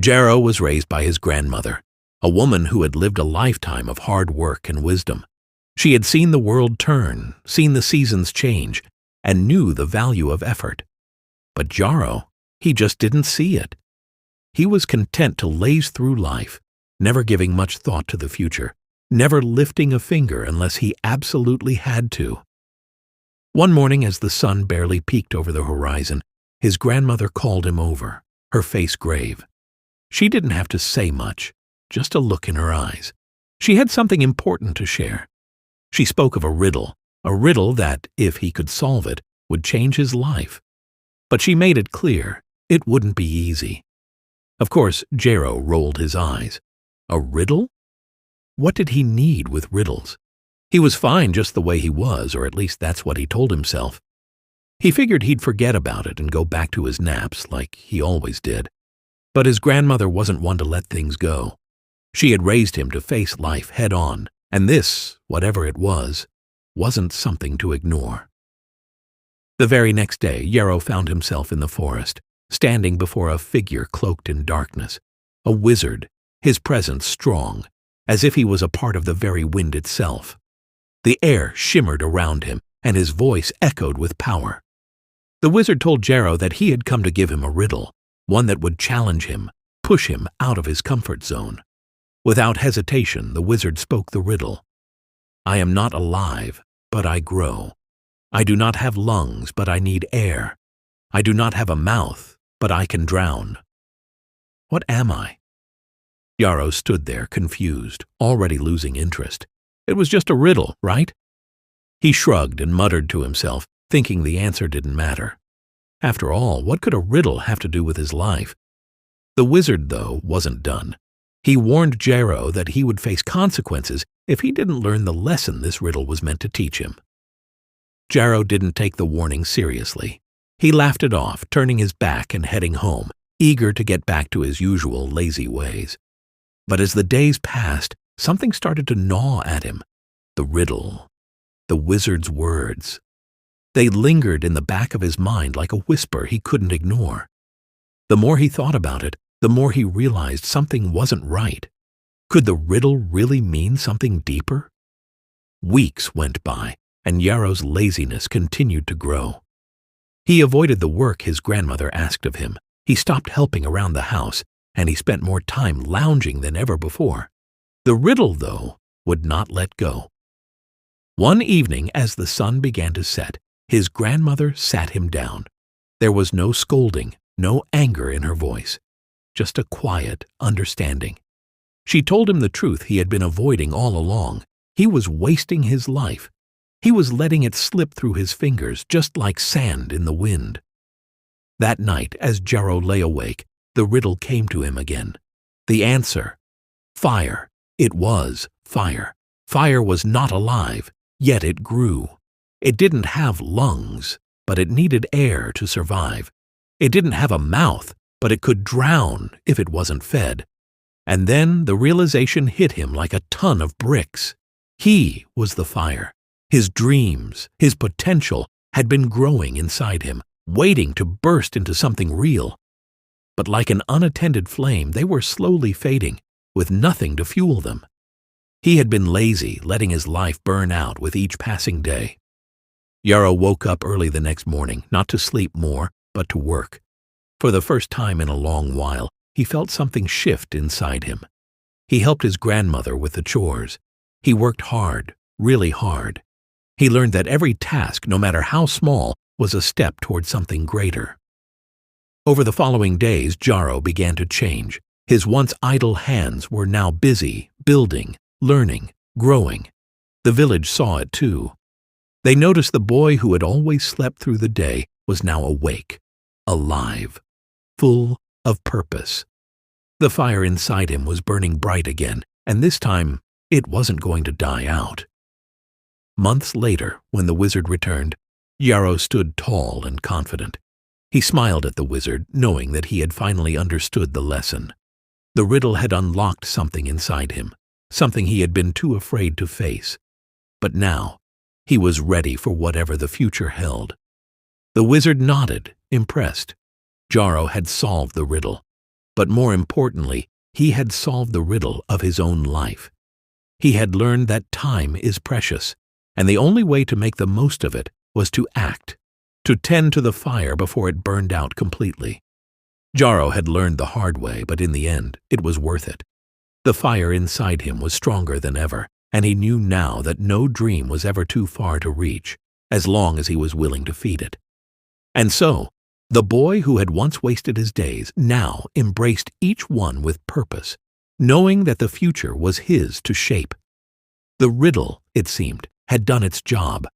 Jarrow was raised by his grandmother, a woman who had lived a lifetime of hard work and wisdom. She had seen the world turn, seen the seasons change, and knew the value of effort. But Jarrow, he just didn't see it. He was content to laze through life, never giving much thought to the future, never lifting a finger unless he absolutely had to. One morning, as the sun barely peeked over the horizon, his grandmother called him over, her face grave. She didn't have to say much, just a look in her eyes. She had something important to share. She spoke of a riddle that, if he could solve it, would change his life. But she made it clear it wouldn't be easy. Of course, Jarrow rolled his eyes. A riddle? What did he need with riddles? He was fine just the way he was, or at least that's what he told himself. He figured he'd forget about it and go back to his naps like he always did. But his grandmother wasn't one to let things go. She had raised him to face life head-on, and this, whatever it was, wasn't something to ignore. The very next day, Jarrow found himself in the forest, standing before a figure cloaked in darkness, a wizard, his presence strong, as if he was a part of the very wind itself. The air shimmered around him, and his voice echoed with power. The wizard told Jarrow that he had come to give him a riddle, one that would challenge him, push him out of his comfort zone. Without hesitation, the wizard spoke the riddle. I am not alive, but I grow. I do not have lungs, but I need air. I do not have a mouth, but I can drown. What am I? Jarrow stood there, confused, already losing interest. It was just a riddle, right? He shrugged and muttered to himself, thinking the answer didn't matter. After all, what could a riddle have to do with his life? The wizard, though, wasn't done. He warned Jarrow that he would face consequences if he didn't learn the lesson this riddle was meant to teach him. Jarrow didn't take the warning seriously. He laughed it off, turning his back and heading home, eager to get back to his usual lazy ways. But as the days passed, something started to gnaw at him. The riddle. The wizard's words. They lingered in the back of his mind like a whisper he couldn't ignore. The more he thought about it, the more he realized something wasn't right. Could the riddle really mean something deeper? Weeks went by, and Jarrow's laziness continued to grow. He avoided the work his grandmother asked of him. He stopped helping around the house, and he spent more time lounging than ever before. The riddle, though, would not let go. One evening, as the sun began to set, his grandmother sat him down. There was no scolding, no anger in her voice, just a quiet understanding. She told him the truth he had been avoiding all along. He was wasting his life. He was letting it slip through his fingers just like sand in the wind. That night, as Jarrow lay awake, the riddle came to him again. The answer: fire. It was fire. Fire was not alive, yet it grew. It didn't have lungs, but it needed air to survive. It didn't have a mouth, but it could drown if it wasn't fed. And then the realization hit him like a ton of bricks. He was the fire. His dreams, his potential had been growing inside him, waiting to burst into something real. But like an unattended flame, they were slowly fading, with nothing to fuel them. He had been lazy, letting his life burn out with each passing day. Jarrow woke up early the next morning, not to sleep more, but to work. For the first time in a long while, he felt something shift inside him. He helped his grandmother with the chores. He worked hard, really hard. He learned that every task, no matter how small, was a step toward something greater. Over the following days, Jarrow began to change. His once idle hands were now busy, building, learning, growing. The village saw it too. They noticed the boy who had always slept through the day was now awake, alive, full of purpose. The fire inside him was burning bright again, and this time it wasn't going to die out. Months later, when the wizard returned, Jarrow stood tall and confident. He smiled at the wizard, knowing that he had finally understood the lesson. The riddle had unlocked something inside him, something he had been too afraid to face. But now, he was ready for whatever the future held. The wizard nodded, impressed. Jarrow had solved the riddle. But more importantly, he had solved the riddle of his own life. He had learned that time is precious, and the only way to make the most of it was to act, to tend to the fire before it burned out completely. Jaro had learned the hard way, but in the end, it was worth it. The fire inside him was stronger than ever, and he knew now that no dream was ever too far to reach, as long as he was willing to feed it. And so, the boy who had once wasted his days now embraced each one with purpose, knowing that the future was his to shape. The riddle, it seemed, had done its job,